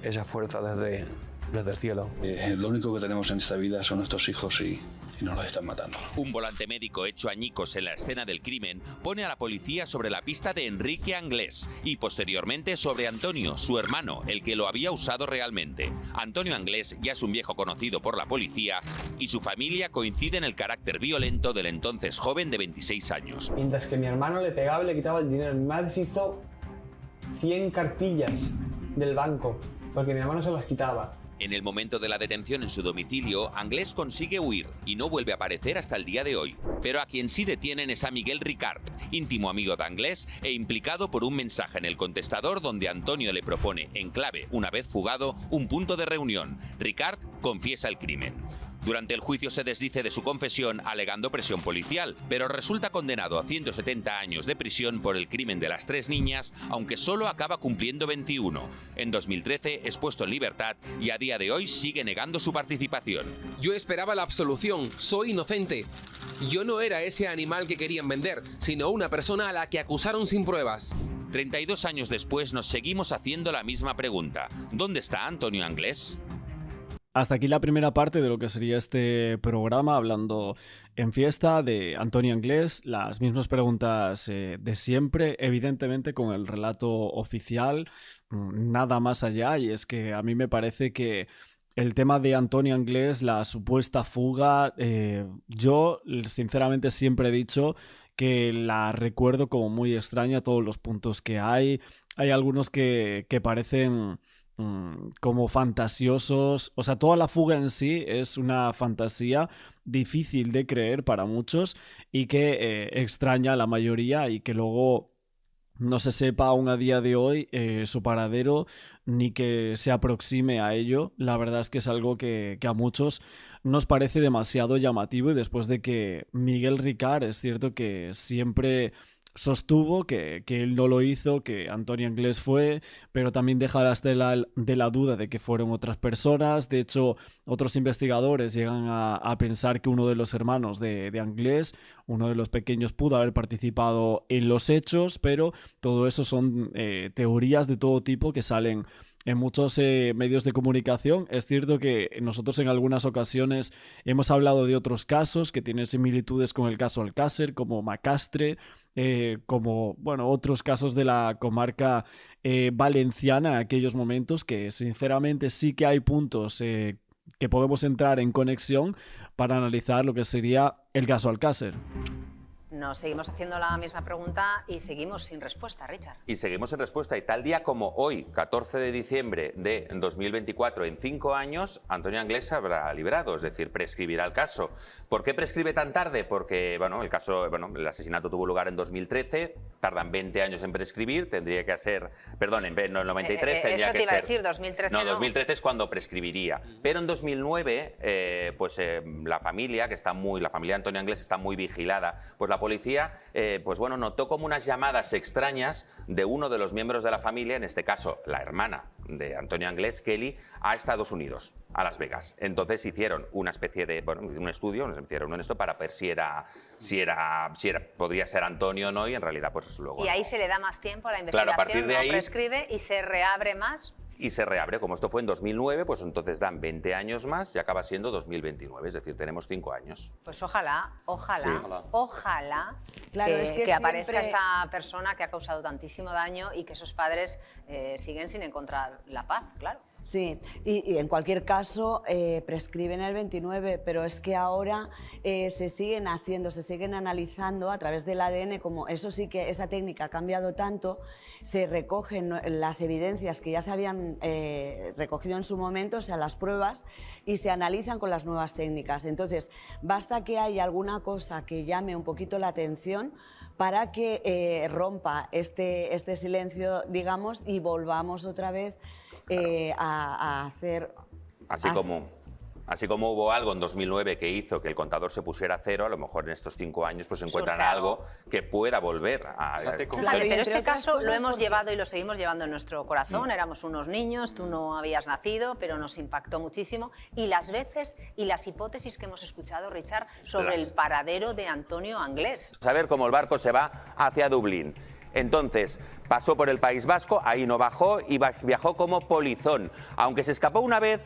esa fuerza desde el cielo. Lo único que tenemos en esta vida son nuestros hijos y nos los están matando. Un volante médico hecho añicos en la escena del crimen pone a la policía sobre la pista de Enrique Anglés y posteriormente sobre Antonio, su hermano, el que lo había usado realmente. Antonio Anglés ya es un viejo conocido por la policía y su familia coincide en el carácter violento del entonces joven de 26 años. Mientras que mi hermano le pegaba y le quitaba el dinero, mi madre se hizo 100 cartillas del banco porque mi hermano se las quitaba. En el momento de la detención en su domicilio, Anglés consigue huir y no vuelve a aparecer hasta el día de hoy. Pero a quien sí detienen es a Miguel Ricard, íntimo amigo de Anglés e implicado por un mensaje en el contestador donde Antonio le propone, en clave, una vez fugado, un punto de reunión. Ricard confiesa el crimen. Durante el juicio se desdice de su confesión alegando presión policial, pero resulta condenado a 170 años de prisión por el crimen de las 3 niñas, aunque solo acaba cumpliendo 21. En 2013 es puesto en libertad y a día de hoy sigue negando su participación. Yo esperaba la absolución, soy inocente. Yo no era ese animal que querían vender, sino una persona a la que acusaron sin pruebas. 32 años después nos seguimos haciendo la misma pregunta. ¿Dónde está Antonio Anglés? Hasta aquí la primera parte de lo que sería este programa, hablando en fiesta de Antonio Anglés, las mismas preguntas de siempre, evidentemente con el relato oficial, nada más allá, y es que a mí me parece que el tema de Antonio Anglés, la supuesta fuga, yo sinceramente siempre he dicho que la recuerdo como muy extraña, todos los puntos que hay algunos que parecen como fantasiosos, o sea, toda la fuga en sí es una fantasía difícil de creer para muchos y que extraña a la mayoría y que luego no se sepa aún a día de hoy su paradero ni que se aproxime a ello. La verdad es que es algo que a muchos nos parece demasiado llamativo y después de que Miguel Ricard es cierto que siempre sostuvo que él no lo hizo, que Antonio Anglés fue, pero también deja la estela de la duda de que fueron otras personas. De hecho, otros investigadores llegan a pensar que uno de los hermanos de Anglés, uno de los pequeños, pudo haber participado en los hechos, pero todo eso son teorías de todo tipo que salen en muchos medios de comunicación. Es cierto que nosotros en algunas ocasiones hemos hablado de otros casos que tienen similitudes con el caso Alcácer, como Macastre, como bueno, otros casos de la comarca valenciana en aquellos momentos, que sinceramente sí que hay puntos que podemos entrar en conexión para analizar lo que sería el caso Alcácer. Nos seguimos haciendo la misma pregunta y seguimos sin respuesta, Richard. Y seguimos sin respuesta. Y tal día como hoy, 14 de diciembre de 2024, en 5 años, Antonio Anglés se habrá librado, es decir, prescribirá el caso. ¿Por qué prescribe tan tarde? Porque bueno, el asesinato tuvo lugar en 2013, tardan 20 años en prescribir, tendría que ser, perdón, en 93 tendría eso que te iba ser... a decir, 2013 no. 2013 es cuando prescribiría. Pero en 2009, la familia de Antonio Anglés está muy vigilada, pues la policía, notó como unas llamadas extrañas de uno de los miembros de la familia, en este caso la hermana de Antonio Anglés, Kelly, a Estados Unidos, a Las Vegas. Entonces hicieron una especie de, un estudio, nos hicieron esto para ver si podría ser Antonio o no, y en realidad pues luego... Y ahí se le da más tiempo a la investigación, claro, a partir de ahí, prescribe y se reabre más. Y se reabre, como esto fue en 2009, pues entonces dan 20 años más y acaba siendo 2029, es decir, tenemos 5 años. Pues ojalá Claro, que aparezca esta persona que ha causado tantísimo daño y que esos padres siguen sin encontrar la paz, claro. Sí, y en cualquier caso prescriben el 29, pero es que ahora se siguen analizando a través del ADN, como eso sí que esa técnica ha cambiado tanto, se recogen las evidencias que ya se habían recogido en su momento, o sea, las pruebas, y se analizan con las nuevas técnicas. Entonces, basta que haya alguna cosa que llame un poquito la atención para que rompa este silencio, digamos, y volvamos otra vez a hacer... Así como Así como hubo algo en 2009 que hizo que el contador se pusiera a cero, a lo mejor en estos 5 años pues encuentran Surge algo. algo que pueda volver a... Claro, pero este caso lo hemos llevado y lo seguimos llevando en nuestro corazón. Éramos unos niños, tú no habías nacido, pero nos impactó muchísimo. Y las veces y las hipótesis que hemos escuchado, Richard, sobre el paradero de Antonio Anglés. Saber cómo el barco se va hacia Dublín. Entonces, pasó por el País Vasco, ahí no bajó y viajó como polizón. Aunque se escapó una vez,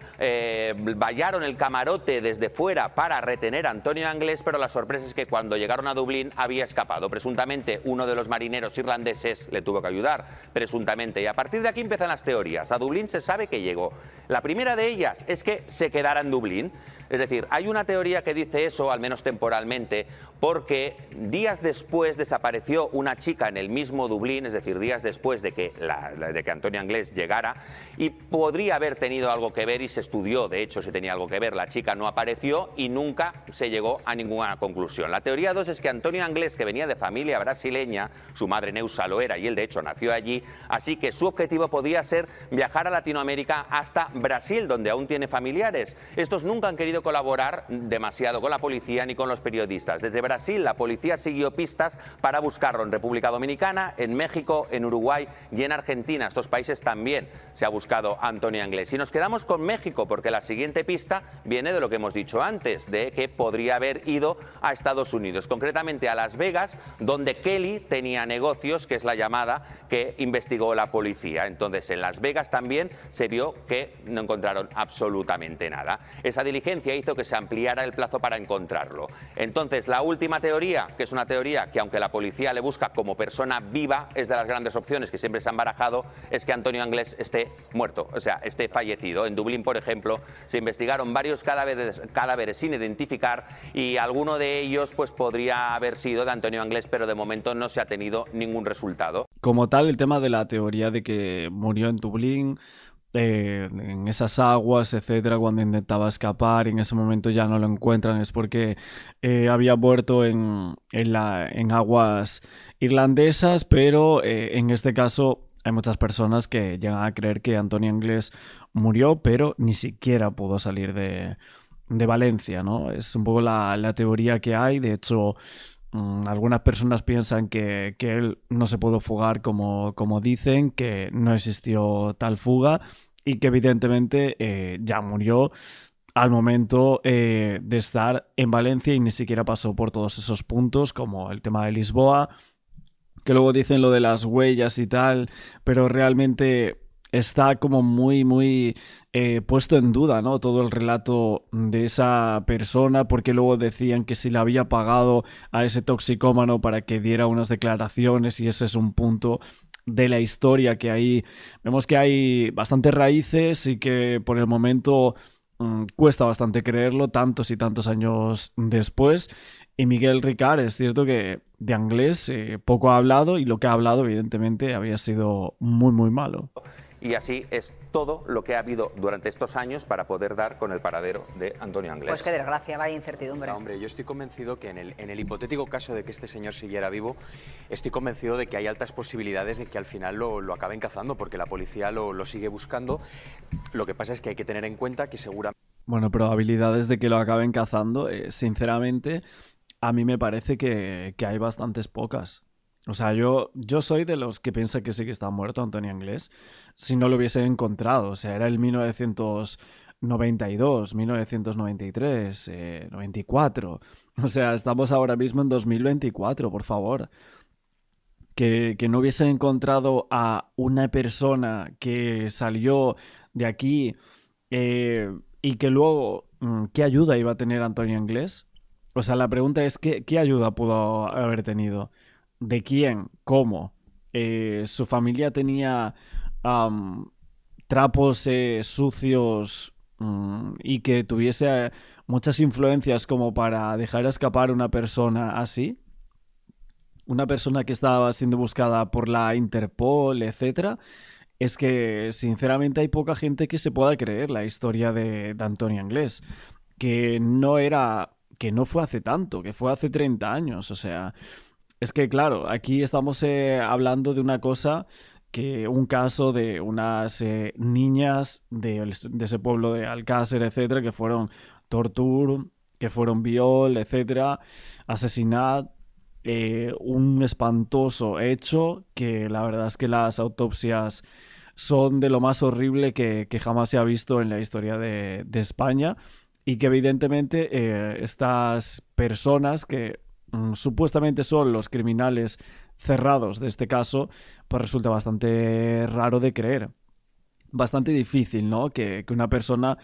vallaron el camarote desde fuera para retener a Antonio Anglés, pero la sorpresa es que cuando llegaron a Dublín había escapado. Presuntamente uno de los marineros irlandeses le tuvo que ayudar, presuntamente. Y a partir de aquí empiezan las teorías. A Dublín se sabe que llegó. La primera de ellas es que se quedara en Dublín. Es decir, hay una teoría que dice eso, al menos temporalmente, porque días después desapareció una chica en el mismo Dublín, es decir, días después de que Antonio Anglés llegara, y podría haber tenido algo que ver, y se estudió, de hecho, si tenía algo que ver. La chica no apareció y nunca se llegó a ninguna conclusión. La teoría 2 es que Antonio Anglés, que venía de familia brasileña, su madre Neusa lo era y él de hecho nació allí, así que su objetivo podía ser viajar a Latinoamérica hasta Brasil, donde aún tiene familiares. Estos nunca han querido colaborar demasiado con la policía ni con los periodistas. Desde Brasil la policía siguió pistas para buscarlo en República Dominicana, en México, en Uruguay y en Argentina. Estos países también se ha buscado a Antonio Anglés. Y nos quedamos con México porque la siguiente pista viene de lo que hemos dicho antes, de que podría haber ido a Estados Unidos, concretamente a Las Vegas, donde Kelly tenía negocios, que es la llamada que investigó la policía. Entonces en Las Vegas también se vio que no encontraron absolutamente nada. Esa diligencia hizo que se ampliara el plazo para encontrarlo. Entonces la última teoría, que es una teoría que aunque la policía le busca como persona viva, es de las grandes opciones que siempre se han barajado, es que Antonio Anglés esté muerto, o sea, esté fallecido. En Dublín, por ejemplo, se investigaron varios cadáveres sin identificar y alguno de ellos pues podría haber sido de Antonio Anglés, pero de momento no se ha tenido ningún resultado. Como tal, el tema de la teoría de que murió en Dublín, en esas aguas, etcétera, cuando intentaba escapar y en ese momento ya no lo encuentran, es porque había muerto en aguas irlandesas, pero en este caso hay muchas personas que llegan a creer que Antonio Anglés murió, pero ni siquiera pudo salir de Valencia, ¿no? Es un poco la teoría que hay. De hecho, algunas personas piensan que él no se pudo fugar como dicen, que no existió tal fuga y que evidentemente ya murió al momento de estar en Valencia y ni siquiera pasó por todos esos puntos, como el tema de Lisboa, que luego dicen lo de las huellas y tal, pero realmente está como muy puesto en duda, ¿no? Todo el relato de esa persona, porque luego decían que si le había pagado a ese toxicómano para que diera unas declaraciones, y ese es un punto de la historia que ahí vemos que hay bastantes raíces y que por el momento cuesta bastante creerlo tantos y tantos años después. Y Miguel Ricard, es cierto que de Anglés poco ha hablado, y lo que ha hablado evidentemente había sido muy malo. Y así es todo lo que ha habido durante estos años para poder dar con el paradero de Antonio Anglés. Pues qué desgracia, vaya incertidumbre. No, hombre, yo estoy convencido que en el hipotético caso de que este señor siguiera vivo, estoy convencido de que hay altas posibilidades de que al final lo acaben cazando, porque la policía lo sigue buscando. Lo que pasa es que hay que tener en cuenta que seguramente... Bueno, probabilidades de que lo acaben cazando, sinceramente, a mí me parece que hay bastantes pocas. O sea, yo soy de los que piensa que sí que está muerto Antonio Anglés si no lo hubiese encontrado. O sea, era el 1992, 1993, 94. O sea, estamos ahora mismo en 2024, por favor. Que no hubiese encontrado a una persona que salió de aquí y que luego, ¿qué ayuda iba a tener Antonio Anglés? O sea, la pregunta es, ¿qué ayuda pudo haber tenido? ¿De quién? ¿Cómo? ¿Su familia tenía trapos sucios y que tuviese muchas influencias como para dejar escapar a una persona así? Una persona que estaba siendo buscada por la Interpol, etcétera. Es que, sinceramente, hay poca gente que se pueda creer la historia de Antonio Anglés. Que no fue hace tanto, que fue hace 30 años, o sea... Es que, claro, aquí estamos hablando de una cosa, un caso de unas niñas de ese pueblo de Alcácer, etcétera, que fueron tortur, que fueron viol, etcétera, asesinat, un espantoso hecho que la verdad es que las autopsias son de lo más horrible que jamás se ha visto en la historia de España, y que evidentemente estas personas que supuestamente son los criminales cerrados de este caso, pues resulta bastante raro de creer. Bastante difícil, ¿no? Que una persona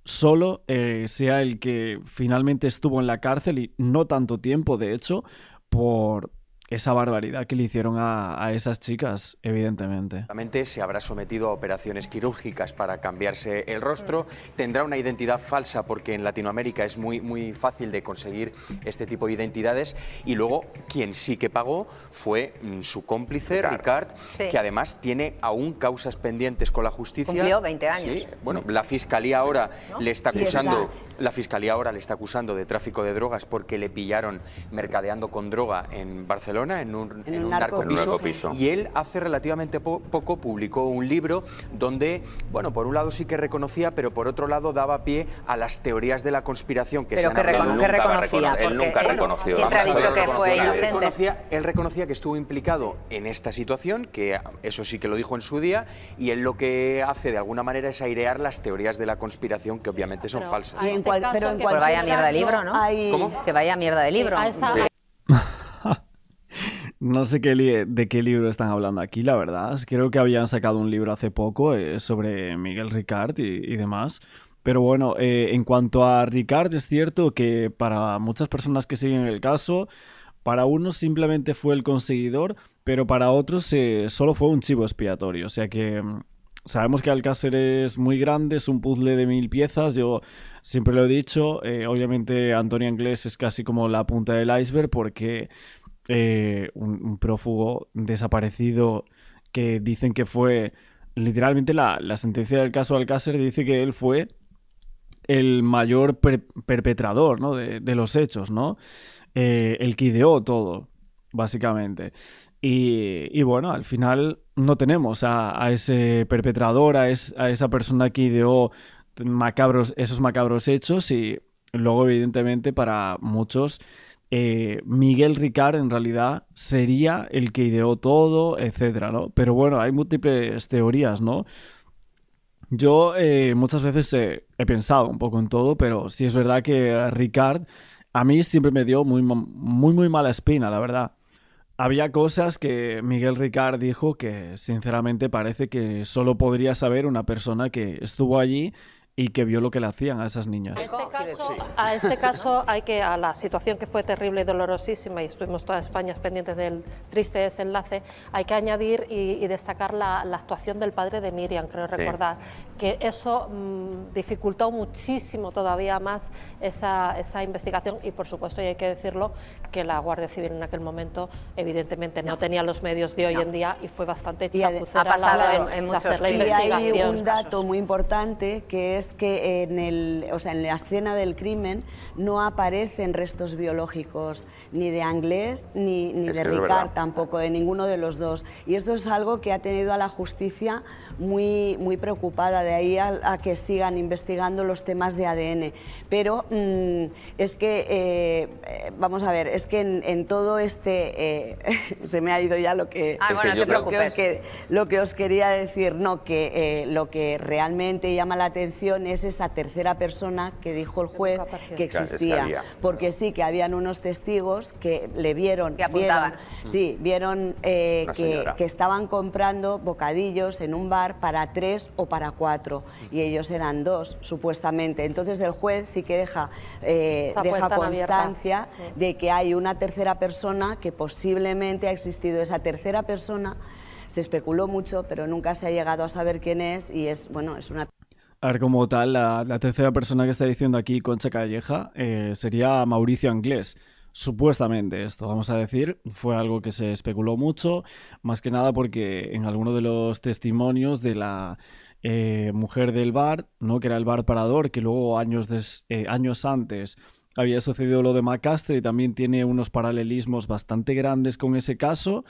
solo sea el que finalmente estuvo en la cárcel, y no tanto tiempo, de hecho, por esa barbaridad que le hicieron a esas chicas, evidentemente. Se habrá sometido a operaciones quirúrgicas para cambiarse el rostro, tendrá una identidad falsa porque en Latinoamérica es muy fácil de conseguir este tipo de identidades, y luego quien sí que pagó fue su cómplice, Ricard, Sí. que además tiene aún causas pendientes con la justicia. Cumplió 20 años. Sí. Bueno, la Fiscalía ahora le está Y está. acusando... La Fiscalía ahora le está acusando de tráfico de drogas porque le pillaron mercadeando con droga en Barcelona, en un narcopiso. Y él hace relativamente poco publicó un libro donde, bueno, por un lado sí que reconocía, pero por otro lado daba pie a las teorías de la conspiración que Pero se han hablado. que reconocía, Él nunca porque reconoció. siempre ha dicho que fue inocente. Él reconocía que estuvo implicado en esta situación, que eso sí que lo dijo en su día, y él lo que hace de alguna manera es airear las teorías de la conspiración, que obviamente son falsas. Pues vaya mierda de libro, ¿no? ¿Cómo? Que vaya mierda de libro. No sé de qué libro están hablando aquí, la verdad. Creo que habían sacado un libro hace poco sobre Miguel Ricard y demás. Pero bueno, en cuanto a Ricard, es cierto que para muchas personas que siguen el caso, para unos simplemente fue el conseguidor, pero para otros solo fue un chivo expiatorio. O sea que sabemos que Alcácer es muy grande, es un puzzle de 1000 piezas. Yo siempre lo he dicho. Obviamente Antonio Anglés es casi como la punta del iceberg, porque un prófugo desaparecido que dicen que fue literalmente la sentencia del caso Alcácer dice que él fue el mayor perpetrador, ¿no? de los hechos, ¿no? El que ideó todo, básicamente. Y bueno, al final no tenemos a ese perpetrador, a esa persona que ideó esos macabros hechos, y luego evidentemente para muchos Miguel Ricard en realidad sería el que ideó todo, etcétera, ¿no? Pero bueno, hay múltiples teorías, ¿no? Yo muchas veces he pensado un poco en todo, pero sí es verdad que Ricard a mí siempre me dio muy mala espina, la verdad. Había cosas que Miguel Ricard dijo que sinceramente parece que solo podría saber una persona que estuvo allí y que vio lo que le hacían a esas niñas. A este caso a la situación que fue terrible y dolorosísima, y estuvimos toda España pendientes del triste desenlace, hay que añadir y destacar la actuación del padre de Miriam, creo recordar, que eso dificultó muchísimo todavía más esa investigación, y por supuesto, y hay que decirlo, que la Guardia Civil en aquel momento evidentemente no tenía los medios de hoy en día, y fue bastante chapucera ha pasado en de muchos hacer la Y hay investigación. un dato muy importante, que es que en la escena del crimen no aparecen restos biológicos ni de Anglés ni de Ricard, tampoco de ninguno de los dos. Y esto es algo que ha tenido a la justicia muy preocupada, de ahí a que sigan investigando los temas de ADN. Pero es que, vamos a ver, es que en todo este... se me ha ido ya lo que... lo que os quería decir, no, que lo que realmente llama la atención es esa tercera persona que dijo el juez que existía, porque sí que habían unos testigos que le vieron, vieron que estaban comprando bocadillos en un bar para 3 o para 4, y ellos eran 2 supuestamente. Entonces el juez sí que deja constancia de que hay una tercera persona, que posiblemente ha existido esa tercera persona. Se especuló mucho, pero nunca se ha llegado a saber quién es, y es una... A ver, como tal, la tercera persona que está diciendo aquí Concha Calleja sería Mauricio Anglés. Supuestamente esto, vamos a decir, fue algo que se especuló mucho, más que nada porque en alguno de los testimonios de la mujer del bar, ¿no? Que era el bar Parador, que luego años antes había sucedido lo de Macastre, y también tiene unos paralelismos bastante grandes con ese caso,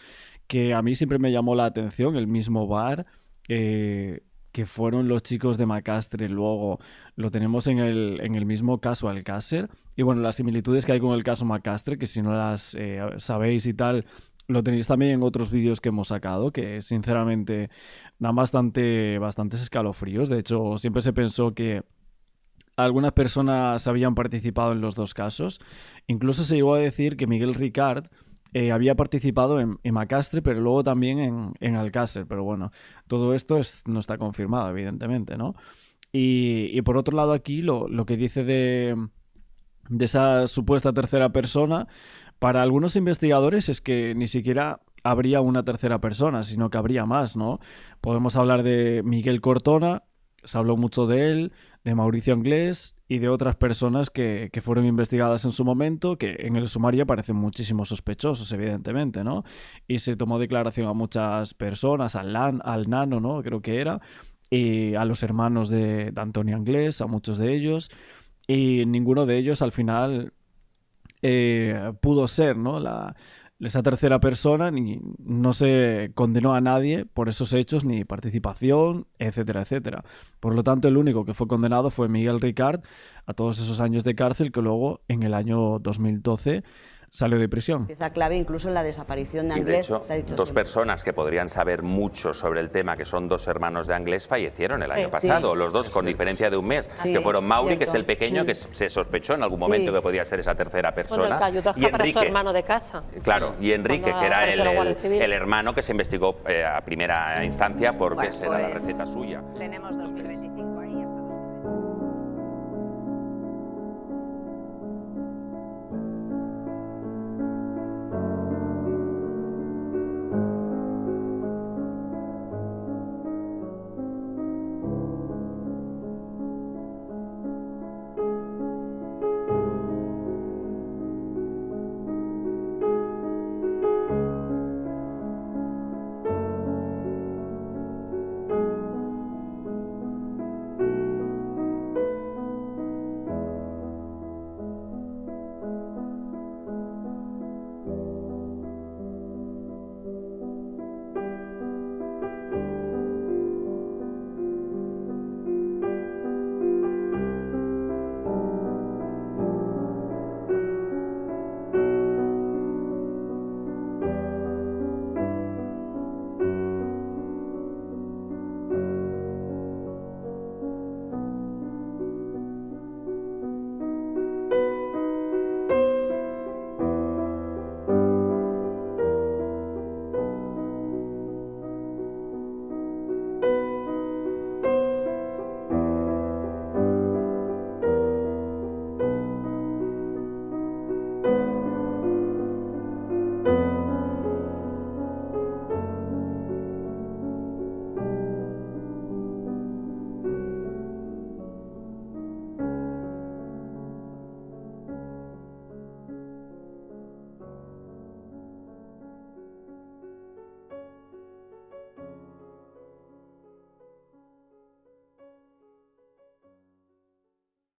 que a mí siempre me llamó la atención, el mismo bar, que que fueron los chicos de Macastre. Luego lo tenemos en el mismo caso Alcácer. Y bueno, las similitudes que hay con el caso Macastre, que si no las sabéis y tal, lo tenéis también en otros vídeos que hemos sacado, que sinceramente dan bastantes escalofríos. De hecho, siempre se pensó que algunas personas habían participado en los dos casos. Incluso se llegó a decir que Miguel Ricard había participado en Macastre, pero luego también en Alcácer. Pero bueno, todo esto no está confirmado, evidentemente, ¿no? Y por otro lado aquí, lo que dice de esa supuesta tercera persona, para algunos investigadores es que ni siquiera habría una tercera persona, sino que habría más, ¿no? Podemos hablar de Miguel Cortona, se habló mucho de él, de Mauricio Anglés y de otras personas que fueron investigadas en su momento, que en el sumario aparecen muchísimos sospechosos, evidentemente, ¿no? Y se tomó declaración a muchas personas, al Nano, ¿no? Creo que era, y a los hermanos de Antonio Anglés, a muchos de ellos, y ninguno de ellos al final pudo ser, ¿no? Esa tercera persona, ni no se condenó a nadie por esos hechos, ni participación, etcétera, etcétera. Por lo tanto, el único que fue condenado fue Miguel Ricard a todos esos años de cárcel, que luego en el año 2012 salió de prisión. Pieza clave incluso en la desaparición de Y Anglés. de hecho, se ha dicho dos siempre. personas que podrían saber mucho sobre el tema, que son dos hermanos de Anglés, fallecieron el Sí. año pasado, Sí. los dos con diferencia de un mes, Sí, que fueron Mauri, que es cierto. el pequeño, que se sospechó en algún momento Sí. que podía ser esa tercera Bueno, persona, el que ayudó a y escapar a su Enrique, hermano de casa. claro, y Enrique, Cuando que era apareció la Guardia Civil. el hermano que se investigó a primera instancia porque Bueno, era la pues, receta suya. Tenemos 2025 ahí.